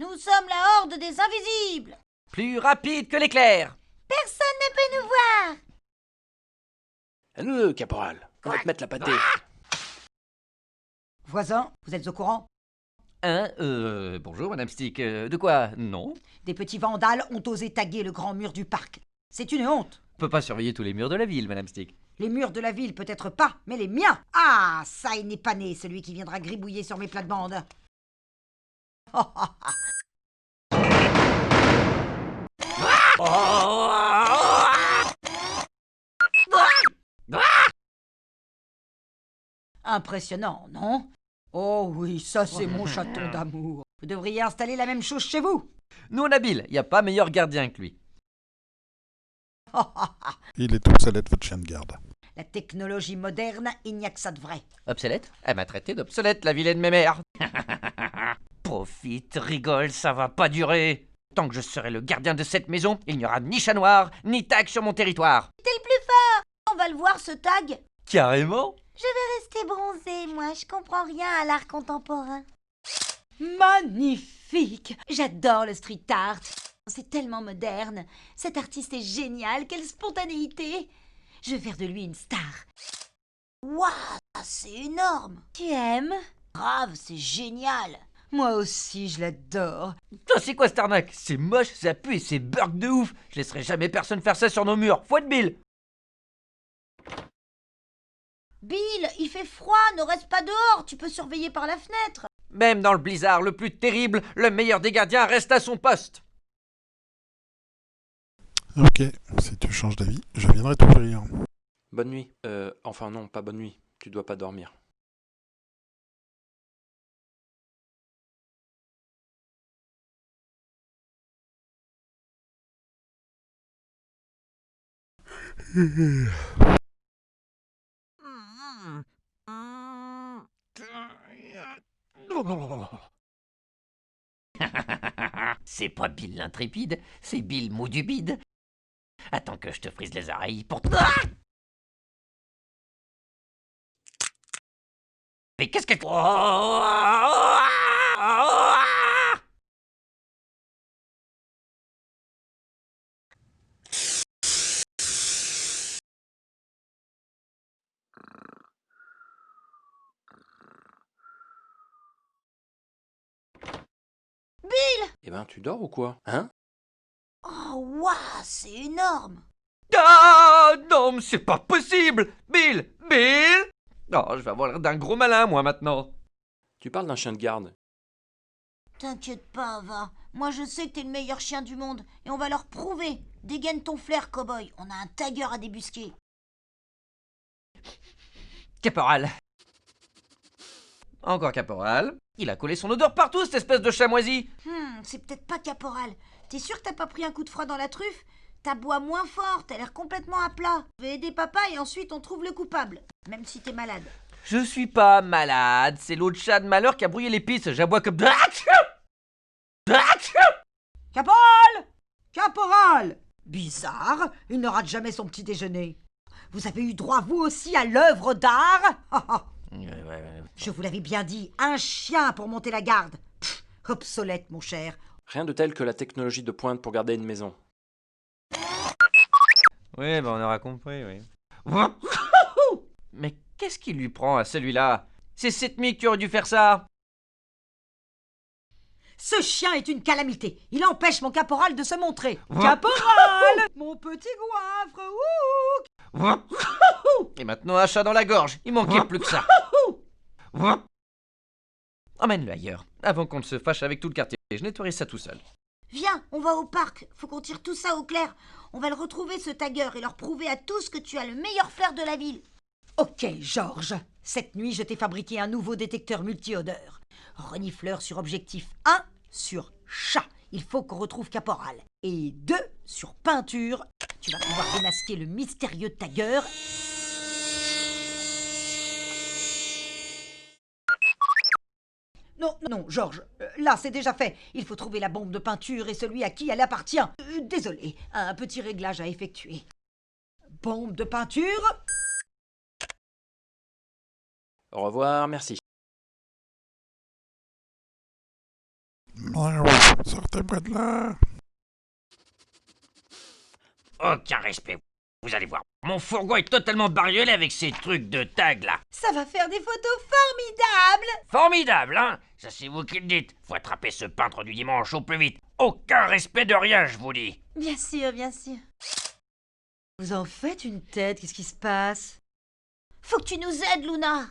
Nous sommes la horde des invisibles. Plus rapide que l'éclair. Personne ne peut nous voir. À nous, caporal. On va te mettre la pâtée. Voisin, vous êtes au courant? Bonjour, Madame Stick. De quoi? Non. Des petits vandales ont osé taguer le grand mur du parc. C'est une honte. On peut pas surveiller tous les murs de la ville, Madame Stick. Les murs de la ville, peut-être pas, mais les miens. Ah, ça, il n'est pas né, celui qui viendra gribouiller sur mes plates-bandes. Impressionnant, non? Oh oui, ça c'est mon chaton d'amour. Vous devriez installer la même chose chez vous. Nous, on a Bill. Y a pas meilleur gardien que lui. Il est obsolète, votre chien de garde. La technologie moderne, il n'y a que ça de vrai. Obsolète? Elle m'a traité d'obsolète, la vilaine mémère. Profite, rigole, ça va pas durer. Tant que je serai le gardien de cette maison, il n'y aura ni chat noir, ni tag sur mon territoire. T'es le plus fort. On va le voir, ce tag. Carrément? Je vais rester bronzée, moi. Je comprends rien à l'art contemporain. Magnifique! J'adore le street art. C'est tellement moderne. Cet artiste est génial. Quelle spontanéité! Je vais faire de lui une star. Waouh, c'est énorme. Tu aimes? Grave, c'est génial. Moi aussi, je l'adore. Putain, c'est quoi cette arnaque? C'est moche, ça pue et c'est burk de ouf. Je laisserai jamais personne faire ça sur nos murs. Fouette Bill! Bill, il fait froid, ne reste pas dehors. Tu peux surveiller par la fenêtre. Même dans le blizzard le plus terrible, le meilleur des gardiens reste à son poste. Ok, si tu changes d'avis, je viendrai t'ouvrir. Bonne nuit. Enfin non, pas bonne nuit. Tu dois pas dormir. C'est pas Bill l'intrépide, c'est Bill mou du bide. Attends que je te frise les oreilles pour... Mais qu'est-ce que... Eh ben, tu dors ou quoi? Hein? Oh, waouh, c'est énorme. Ah non, mais c'est pas possible. Bill! Bill! Oh, je vais avoir l'air d'un gros malin, moi, maintenant. Tu parles d'un chien de garde. T'inquiète pas, va. Moi, je sais que t'es le meilleur chien du monde. Et on va leur prouver. Dégaine ton flair, cow-boy. On a un tiger à débusquer. Caporal. Encore caporal. Il a collé son odeur partout, cette espèce de chamoisi. C'est peut-être pas caporal. T'es sûr que t'as pas pris un coup de froid dans la truffe? T'aboies moins fort, t'as l'air complètement à plat. Je vais aider papa et ensuite on trouve le coupable. Même si t'es malade. Je suis pas malade, c'est l'autre chat de malheur qui a brouillé les pistes. J'aboie comme... Caporal! Caporal! Bizarre, il ne rate jamais son petit déjeuner. Vous avez eu droit, vous aussi, à l'œuvre d'art? Je vous l'avais bien dit, un chien pour monter la garde. Pff, obsolète, mon cher. Rien de tel que la technologie de pointe pour garder une maison. Oui, on aura compris, oui. Mais qu'est-ce qui lui prend à celui-là? C'est cette mique qui aurait dû faire ça. Ce chien est une calamité. Il empêche mon caporal de se montrer. Caporal! Mon petit goinfre! Et maintenant un chat dans la gorge. Il manquait plus que ça. Emmène-le ailleurs, avant qu'on ne se fâche avec tout le quartier. Je nettoierai ça tout seul. Viens, on va au parc. Faut qu'on tire tout ça au clair. On va le retrouver, ce tiger, et leur prouver à tous que tu as le meilleur flair de la ville. Ok, Georges. Cette nuit, je t'ai fabriqué un nouveau détecteur multi-odeur. Renifleur sur objectif 1 sur chat. Il faut qu'on retrouve Caporal. Et 2 sur peinture. Tu vas pouvoir démasquer le mystérieux tiger. Non, non, Georges, là c'est déjà fait. Il faut trouver la bombe de peinture et celui à qui elle appartient. Désolé, un petit réglage à effectuer. Bombe de peinture. Au revoir, merci. Sortez-moi de là. Aucun respect. Vous allez voir. Mon fourgon est totalement bariolé avec ces trucs de tag là. Ça va faire des photos formidables. Formidable, hein? Ça c'est vous qui le dites. Faut attraper ce peintre du dimanche au plus vite. Aucun respect de rien, je vous dis. Bien sûr, bien sûr. Vous en faites une tête, qu'est-ce qui se passe? Faut que tu nous aides, Luna.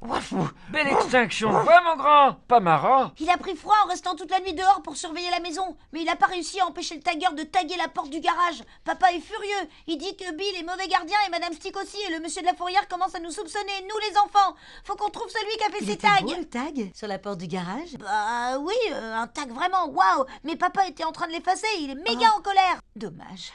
Wafou, belle extinction, vraiment grand. Pas marrant. Il a pris froid en restant toute la nuit dehors pour surveiller la maison, mais il n'a pas réussi à empêcher le tagueur de taguer la porte du garage. Papa est furieux. Il dit que Bill est mauvais gardien et Madame Stick aussi, et le monsieur de la fourrière commence à nous soupçonner, nous les enfants. Faut qu'on trouve celui qui a fait Il ces était tags. beau, le tag sur la porte du garage? Bah oui, un tag vraiment, waouh. Mais papa était en train de l'effacer, il est méga en colère. Dommage.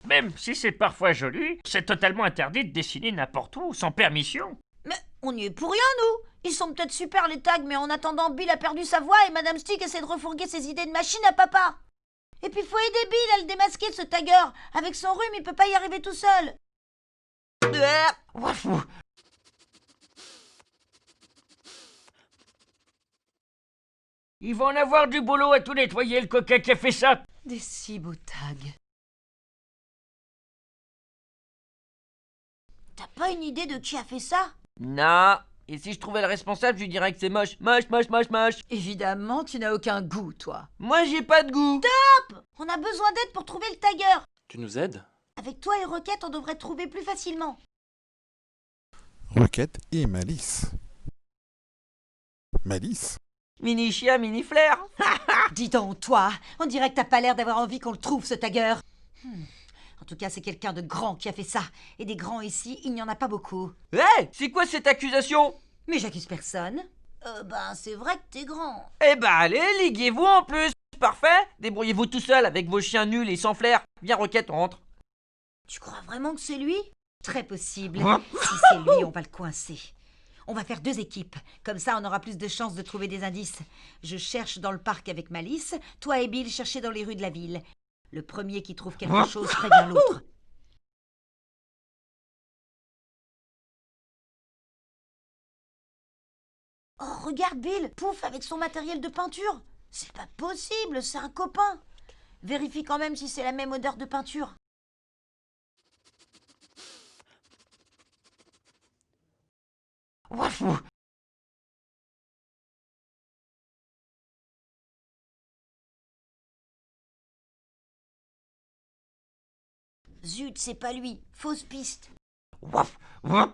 Même si c'est parfois joli, c'est totalement interdit de dessiner n'importe où, sans permission. Mais on y est pour rien, nous. Ils sont peut-être super les tags, mais en attendant, Bill a perdu sa voix et Madame Stick essaie de refourguer ses idées de machine à papa. Et puis faut aider Bill à le démasquer, ce tagueur. Avec son rhume, il peut pas y arriver tout seul. Wafou. Il va en avoir du boulot à tout nettoyer, le coquin qui a fait ça. Des si beaux tags. T'as pas une idée de qui a fait ça? Non. Et si je trouvais le responsable, je lui dirais que c'est moche. Moche, moche, moche, moche. Évidemment, tu n'as aucun goût, toi. Moi, j'ai pas de goût. On a besoin d'aide pour trouver le tagueur. Tu nous aides? Avec toi et Roquette, on devrait te trouver plus facilement. Roquette et Malice. Malice? Mini chien, mini flair. Dis donc, toi, on dirait que t'as pas l'air d'avoir envie qu'on le trouve, ce tagueur. En tout cas, c'est quelqu'un de grand qui a fait ça. Et des grands ici, il n'y en a pas beaucoup. Hé, c'est quoi cette accusation? Mais j'accuse personne. Ben, c'est vrai que t'es grand. Eh ben allez, liguez-vous en plus. Parfait. Débrouillez-vous tout seul avec vos chiens nuls et sans flair. Viens, Roquette, on rentre. Tu crois vraiment que c'est lui? Très possible. Hein? Si c'est lui, on va le coincer. On va faire 2 équipes. Comme ça, on aura plus de chances de trouver des indices. Je cherche dans le parc avec Malice. Toi et Bill, cherchez dans les rues de la ville. Le premier qui trouve quelque chose prévient l'autre. Oh, regarde Bill, pouf, avec son matériel de peinture. C'est pas possible, c'est un copain. Vérifie quand même si c'est la même odeur de peinture. Wafou. Zut, c'est pas lui. Fausse piste. Waf. Waf.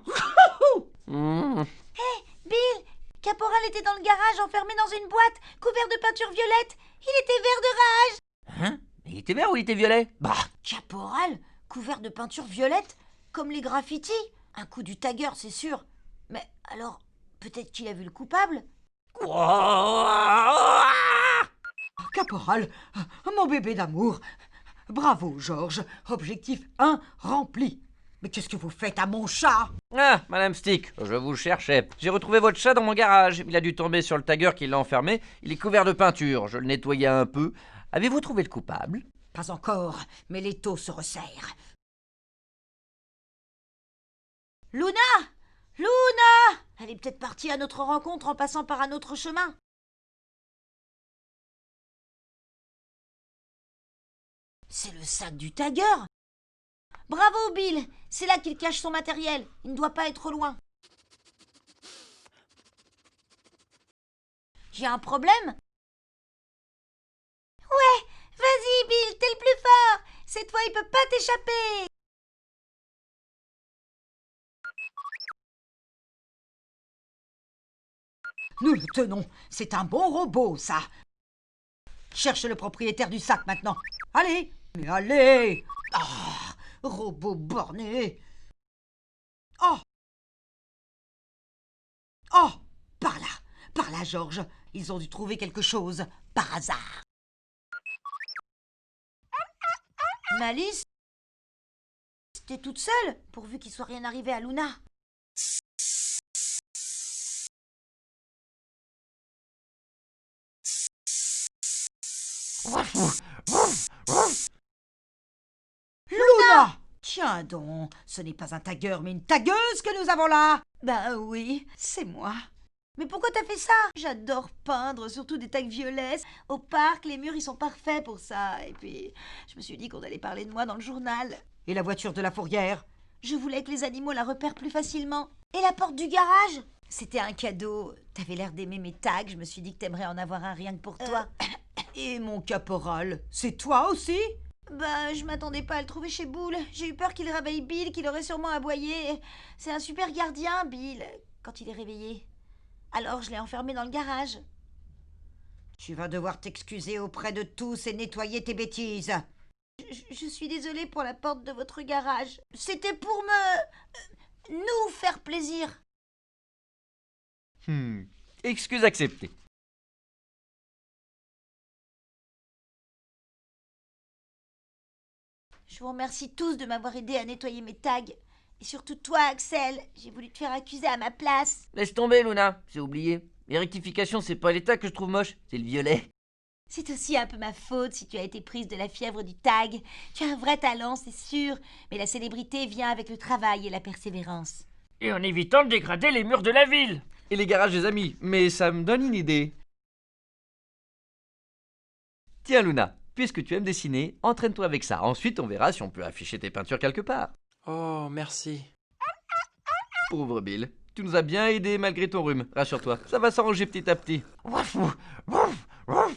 Bill, Caporal était dans le garage enfermé dans une boîte, couvert de peinture violette. Il était vert de rage. Hein? Il était vert ou il était violet? Bah. Caporal, couvert de peinture violette, comme les graffitis. Un coup du tagueur, c'est sûr. Mais alors, peut-être qu'il a vu le coupable? Caporal, mon bébé d'amour. Bravo, Georges. Objectif 1 rempli. Mais qu'est-ce que vous faites à mon chat? Ah, Madame Stick, je vous cherchais. J'ai retrouvé votre chat dans mon garage. Il a dû tomber sur le tagueur qui l'a enfermé. Il est couvert de peinture. Je le nettoyais un peu. Avez-vous trouvé le coupable? Pas encore, mais l'étau se resserre. Luna! Luna! Elle est peut-être partie à notre rencontre en passant par un autre chemin. C'est le sac du tagueur. Bravo, Bill. C'est là qu'il cache son matériel. Il ne doit pas être loin. J'ai un problème? Ouais, vas-y, Bill, t'es le plus fort. Cette fois, il peut pas t'échapper. Nous le tenons. C'est un bon robot, ça. Cherche le propriétaire du sac maintenant. Allez, mais allez. Ah, robot borné. Oh. Oh, par là, Georges. Ils ont dû trouver quelque chose, par hasard. Malice? T'es toute seule, pourvu qu'il soit rien arrivé à Luna. Luna! Tiens donc, ce n'est pas un tagueur, mais une tagueuse que nous avons là. Ben oui, c'est moi. Mais pourquoi t'as fait ça? J'adore peindre, surtout des tags violets. Au parc, les murs, ils sont parfaits pour ça. Et puis, je me suis dit qu'on allait parler de moi dans le journal. Et la voiture de la fourrière? Je voulais que les animaux la repèrent plus facilement. Et la porte du garage? C'était un cadeau. T'avais l'air d'aimer mes tags. Je me suis dit que t'aimerais en avoir un rien que pour toi. Et mon caporal, c'est toi aussi? Ben, je m'attendais pas à le trouver chez Boule. J'ai eu peur qu'il réveille Bill, qu'il aurait sûrement aboyé. C'est un super gardien, Bill, quand il est réveillé. Alors je l'ai enfermé dans le garage. Tu vas devoir t'excuser auprès de tous et nettoyer tes bêtises. Je suis désolée pour la porte de votre garage. C'était pour nous faire plaisir. Excuse acceptée. Je vous remercie tous de m'avoir aidé à nettoyer mes tags. Et surtout toi, Axel. J'ai voulu te faire accuser à ma place. Laisse tomber, Luna, j'ai oublié. Les rectifications, c'est pas l'état que je trouve moche, c'est le violet. C'est aussi un peu ma faute si tu as été prise de la fièvre du tag. Tu as un vrai talent, c'est sûr. Mais la célébrité vient avec le travail et la persévérance. Et en évitant de dégrader les murs de la ville. Et les garages des amis, mais ça me donne une idée. Tiens, Luna, puisque tu aimes dessiner, entraîne-toi avec ça. Ensuite, on verra si on peut afficher tes peintures quelque part. Oh, merci. Pauvre Bill, tu nous as bien aidé malgré ton rhume. Rassure-toi, ça va s'arranger petit à petit. Wouf, wouf, wouf, wouf.